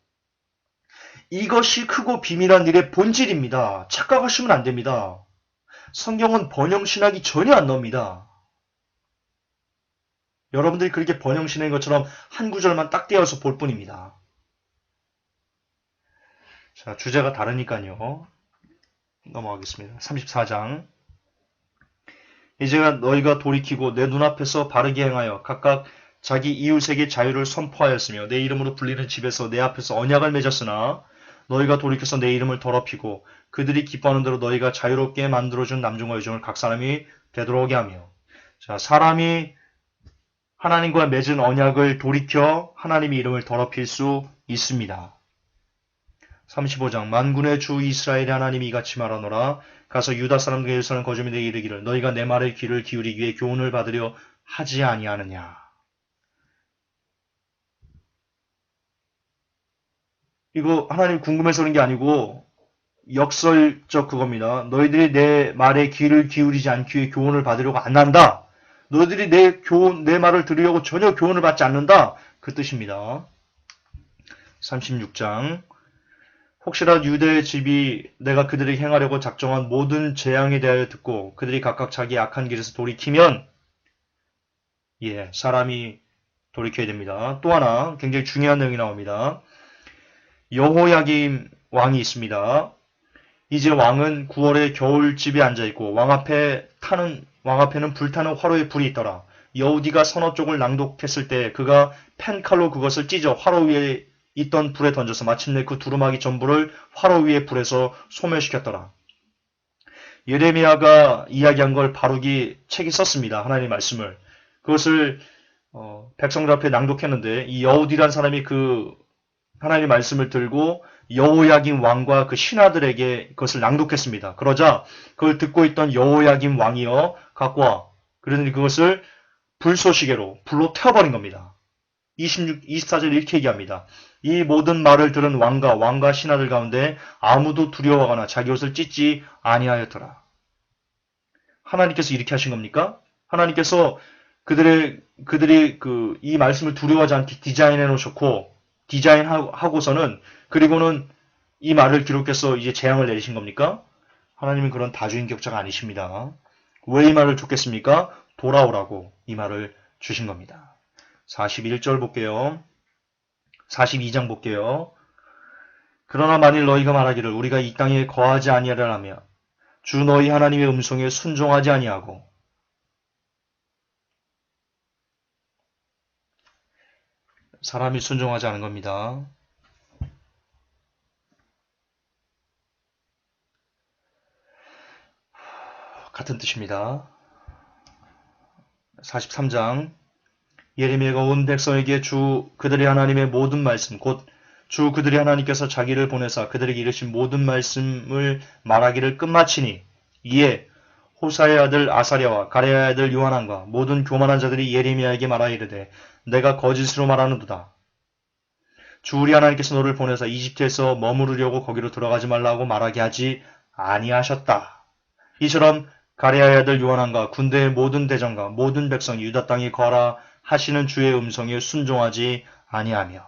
이것이 크고 비밀한 일의 본질입니다. 착각하시면 안 됩니다. 성경은 번영신학이 전혀 안 나옵니다. 여러분들이 그렇게 번영신학인 것처럼 한 구절만 딱 떼어서 볼 뿐입니다. 자, 주제가 다르니까요. 넘어가겠습니다. 34장 이제가 너희가 돌이키고 내 눈앞에서 바르게 행하여 각각 자기 이웃에게 자유를 선포하였으며 내 이름으로 불리는 집에서 내 앞에서 언약을 맺었으나 너희가 돌이켜서 내 이름을 더럽히고 그들이 기뻐하는 대로 너희가 자유롭게 만들어준 남중과 여종을 각 사람이 되돌아오게 하며. 자, 사람이 하나님과 맺은 언약을 돌이켜 하나님의 이름을 더럽힐 수 있습니다. 35장 만군의 주 이스라엘의 하나님이 이같이 말하노라. 가서 유다 사람들과 예루살렘 거주민에게 이르기를 너희가 내 말에 귀를 기울이기 위해 교훈을 받으려 하지 아니하느냐. 이거 하나님 궁금해서 그런 게 아니고 역설적 그겁니다. 너희들이 내 말에 귀를 기울이지 않기 위해 교훈을 받으려고 안 한다. 너희들이 내 말을 들으려고 전혀 교훈을 받지 않는다. 그 뜻입니다. 36장 혹시라도 유대의 집이 내가 그들에게 행하려고 작정한 모든 재앙에 대하여 듣고 그들이 각각 자기 악한 길에서 돌이키면 사람이 돌이켜야 됩니다. 또 하나 굉장히 중요한 내용이 나옵니다. 여호야김 왕이 있습니다. 이제 왕은 9월에 겨울집에 앉아있고 왕 앞에는 불타는 화로에 불이 있더라. 여우디가 선어 쪽을 낭독했을 때 그가 펜칼로 그것을 찢어 화로 위에 있던 불에 던져서 마침내 그 두루마기 전부를 화로 위에 불에서 소멸시켰더라. 예레미야가 이야기한 걸 바룩이 책이 썼습니다. 하나님의 말씀을. 그것을 백성들 앞에 낭독했는데 이 여우디란 사람이 그 하나님의 말씀을 들고 여호야김 왕과 그 신하들에게 그것을 낭독했습니다. 그러자 그걸 듣고 있던 여호야김 왕이여 갖고 와. 그러더니 그것을 불쏘시개로 불로 태워버린 겁니다. 24절 이렇게 얘기합니다. 이 모든 말을 들은 왕과 신하들 가운데 아무도 두려워하거나 자기 옷을 찢지 아니하였더라. 하나님께서 이렇게 하신 겁니까? 하나님께서 그들이 이 말씀을 두려워하지 않게 디자인해 놓으셨고, 디자인하고서는, 그리고는 이 말을 기록해서 이제 재앙을 내리신 겁니까? 하나님은 그런 다주인격자가 아니십니다. 왜 이 말을 줬겠습니까? 돌아오라고 이 말을 주신 겁니다. 41절 볼게요. 42장 볼게요. 그러나 만일 너희가 말하기를 우리가 이 땅에 거하지 아니하려면 주 너희 하나님의 음성에 순종하지 아니하고 사람이 순종하지 않은 겁니다. 같은 뜻입니다. 43장 예레미야가 온 백성에게 주 그들의 하나님의 모든 말씀 곧 주 그들의 하나님께서 자기를 보내사 그들에게 이르신 모든 말씀을 말하기를 끝마치니 이에 호사의 아들 아사랴와 가레야의 아들 요하난과 모든 교만한 자들이 예레미야에게 말하 이르되 내가 거짓으로 말하는도다. 주 우리 하나님께서 너를 보내사 이집트에서 머무르려고 거기로 들어가지 말라고 말하게 하지 아니하셨다. 이처럼 가레야의 아들 요하난과 군대의 모든 대장과 모든 백성이 유다 땅에 거하라 하시는 주의 음성에 순종하지 아니하며.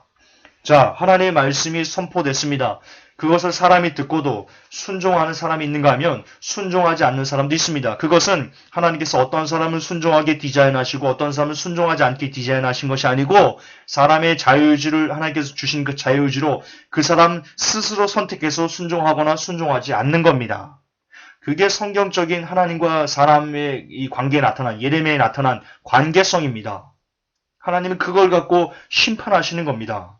자, 하나님의 말씀이 선포됐습니다. 그것을 사람이 듣고도 순종하는 사람이 있는가 하면 순종하지 않는 사람도 있습니다. 그것은 하나님께서 어떤 사람을 순종하게 디자인하시고 어떤 사람을 순종하지 않게 디자인하신 것이 아니고 사람의 자유의지를 하나님께서 주신 그 자유의지로 그 사람 스스로 선택해서 순종하거나 순종하지 않는 겁니다. 그게 성경적인 하나님과 사람의 이 관계에 나타난 예레미야에 나타난 관계성입니다. 하나님은 그걸 갖고 심판하시는 겁니다.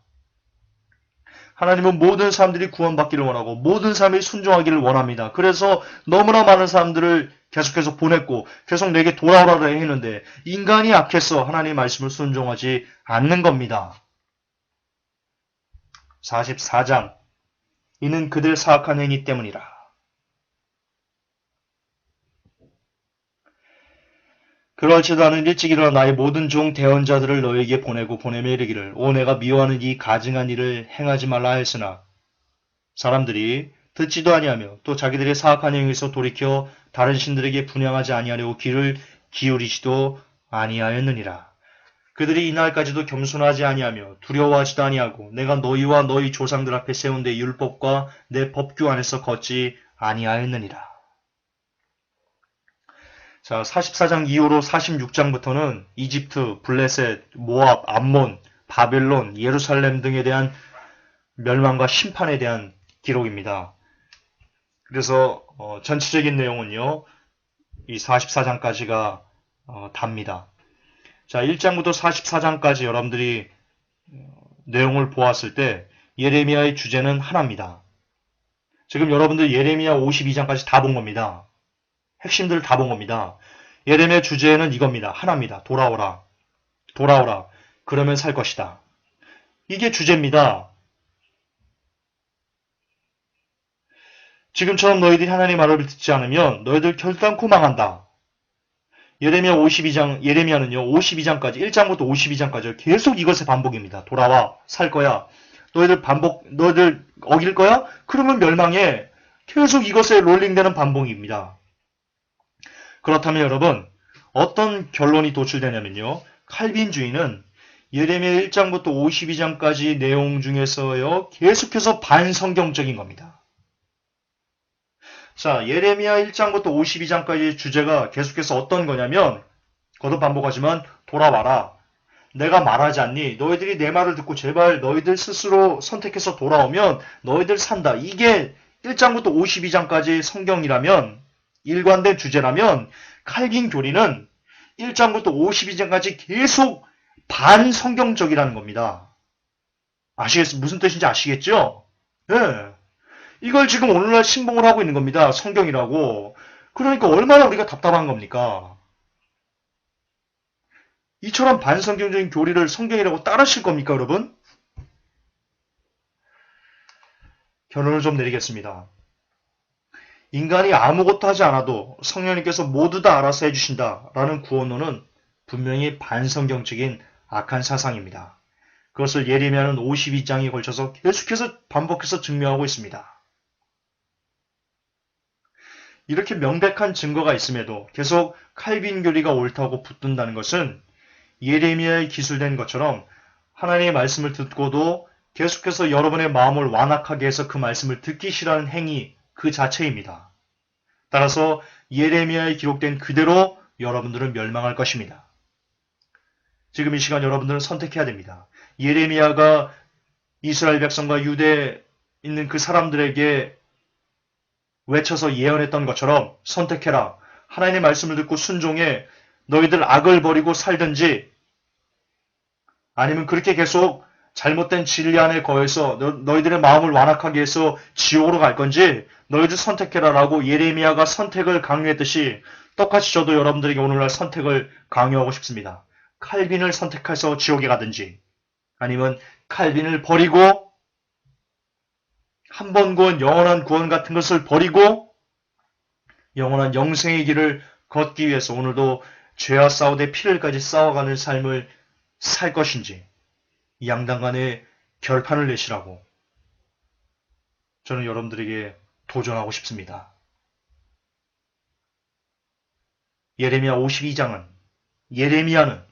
하나님은 모든 사람들이 구원받기를 원하고 모든 사람이 순종하기를 원합니다. 그래서 너무나 많은 사람들을 계속해서 보냈고 계속 내게 돌아오라고 했는데 인간이 악해서 하나님의 말씀을 순종하지 않는 겁니다. 44장 이는 그들 사악한 행위 때문이라. 그럴지도 않은 일찍 일어나 나의 모든 종 대언자들을 너에게 보내고 보내며 이르기를 오 내가 미워하는 이 가증한 일을 행하지 말라 하였으나 사람들이 듣지도 아니하며 또 자기들의 사악한 행위에서 돌이켜 다른 신들에게 분향하지 아니하려고 귀를 기울이지도 아니하였느니라. 그들이 이날까지도 겸손하지 아니하며 두려워하지도 아니하고 내가 너희와 너희 조상들 앞에 세운 내 율법과 내 법규 안에서 걷지 아니하였느니라. 자, 44장 이후로 46장부터는 이집트, 블레셋, 모압, 암몬, 바벨론, 예루살렘 등에 대한 멸망과 심판에 대한 기록입니다. 그래서 전체적인 내용은요. 이 44장까지가 답니다. 자, 1장부터 44장까지 여러분들이 내용을 보았을 때 예레미야의 주제는 하나입니다. 지금 여러분들 예레미야 52장까지 다 본 겁니다. 핵심들을 다 본 겁니다. 예레미야 주제는 이겁니다. 하나입니다. 돌아오라. 돌아오라. 그러면 살 것이다. 이게 주제입니다. 지금처럼 너희들이 하나님의 말을 듣지 않으면 너희들 결단코 망한다. 예레미야 52장, 예레미야는요, 52장까지, 1장부터 52장까지 계속 이것의 반복입니다. 돌아와, 살 거야. 너희들 어길 거야? 그러면 멸망해. 계속 이것에 롤링되는 반복입니다. 그렇다면 여러분, 어떤 결론이 도출되냐면요. 칼빈주의는 예레미야 1장부터 52장까지 내용 중에서요, 계속해서 반성경적인 겁니다. 자, 예레미야 1장부터 52장까지의 주제가 계속해서 어떤 거냐면, 거듭 반복하지만, 돌아와라. 내가 말하지 않니? 너희들이 내 말을 듣고 제발 너희들 스스로 선택해서 돌아오면 너희들 산다. 이게 1장부터 52장까지 성경이라면, 일관된 주제라면, 칼빈 교리는 1장부터 52장까지 계속 반성경적이라는 겁니다. 무슨 뜻인지 아시겠죠? 네. 이걸 지금 오늘날 신봉을 하고 있는 겁니다. 성경이라고. 그러니까 얼마나 우리가 답답한 겁니까? 이처럼 반성경적인 교리를 성경이라고 따르실 겁니까, 여러분? 결론을 좀 내리겠습니다. 인간이 아무것도 하지 않아도 성령님께서 모두 다 알아서 해주신다라는 구원론은 분명히 반성경적인 악한 사상입니다. 그것을 예레미야는 52장에 걸쳐서 계속해서 반복해서 증명하고 있습니다. 이렇게 명백한 증거가 있음에도 계속 칼빈 교리가 옳다고 붙든다는 것은 예레미야에 기술된 것처럼 하나님의 말씀을 듣고도 계속해서 여러분의 마음을 완악하게 해서 그 말씀을 듣기 싫어하는 행위 그 자체입니다. 따라서 예레미야에 기록된 그대로 여러분들은 멸망할 것입니다. 지금 이 시간 여러분들은 선택해야 됩니다. 예레미야가 이스라엘 백성과 유대에 있는 그 사람들에게 외쳐서 예언했던 것처럼 선택해라. 하나님의 말씀을 듣고 순종해. 너희들 악을 버리고 살든지 아니면 그렇게 계속 잘못된 진리 안에 거해서 너희들의 마음을 완악하게 해서 지옥으로 갈 건지 너희들 선택해라 라고 예레미야가 선택을 강요했듯이 똑같이 저도 여러분들에게 오늘날 선택을 강요하고 싶습니다. 칼빈을 선택해서 지옥에 가든지 아니면 칼빈을 버리고 한 번 구원, 영원한 구원 같은 것을 버리고 영원한 영생의 길을 걷기 위해서 오늘도 죄와 싸우되 피를까지 싸워가는 삶을 살 것인지 이 양당 간에 결판을 내시라고 저는 여러분들에게 도전하고 싶습니다. 예레미야 52장은 예레미야는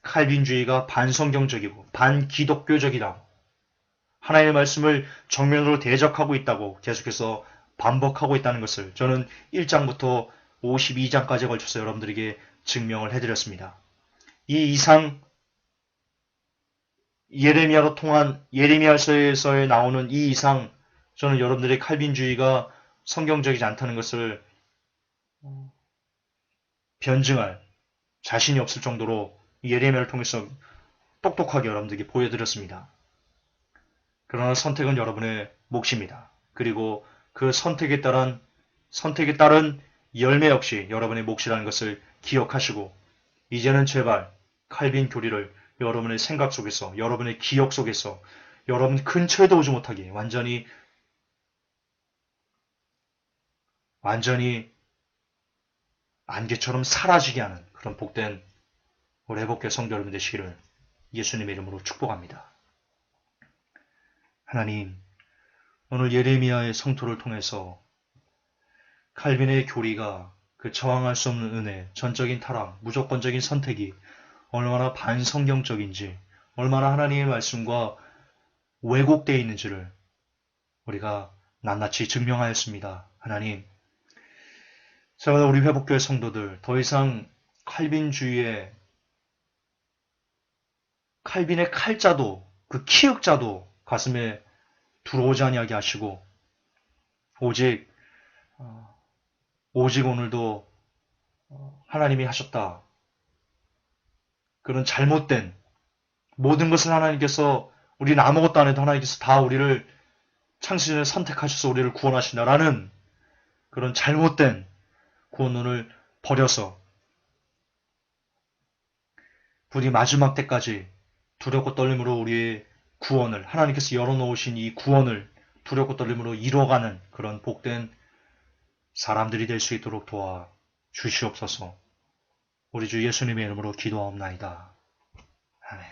칼빈주의가 반성경적이고 반기독교적이라고 하나님의 말씀을 정면으로 대적하고 있다고 계속해서 반복하고 있다는 것을 저는 1장부터 52장까지에 걸쳐서 여러분들에게 증명을 해드렸습니다. 이 이상 예레미야로 통한 예레미야서에서 나오는 이 이상 저는 여러분들의 칼빈주의가 성경적이지 않다는 것을 변증할 자신이 없을 정도로 예레미야를 통해서 똑똑하게 여러분들에게 보여드렸습니다. 그러나 선택은 여러분의 몫입니다. 그리고 그 선택에 따른 열매 역시 여러분의 몫이라는 것을 기억하시고 이제는 제발 칼빈 교리를 여러분의 생각 속에서 여러분의 기억 속에서 여러분 근처에도 오지 못하게 완전히 안개처럼 사라지게 하는 그런 복된 우리 회복교회 성도 여러분 되시기를 예수님의 이름으로 축복합니다. 하나님, 오늘 예레미야의 성토를 통해서 칼빈의 교리가 그 저항할 수 없는 은혜, 전적인 타락, 무조건적인 선택이 얼마나 반성경적인지, 얼마나 하나님의 말씀과 왜곡되어 있는지를 우리가 낱낱이 증명하였습니다. 하나님, 사랑하는 우리 회복교회 성도들, 더 이상 칼빈의 칼자도, 그 키읔자도 가슴에 들어오지 아니하게 하시고, 오직 오늘도 하나님이 하셨다. 그런 잘못된 모든 것을 하나님께서 우리는 아무것도 안 해도 하나님께서 다 우리를 창세전에 선택하셔서 우리를 구원하신다라는 그런 잘못된 구원론을 버려서 부디 마지막 때까지 두렵고 떨림으로 우리의 구원을 하나님께서 열어놓으신 이 구원을 두렵고 떨림으로 이뤄가는 그런 복된 사람들이 될 수 있도록 도와 주시옵소서. 우리 주 예수님의 이름으로 기도하옵나이다. 아멘.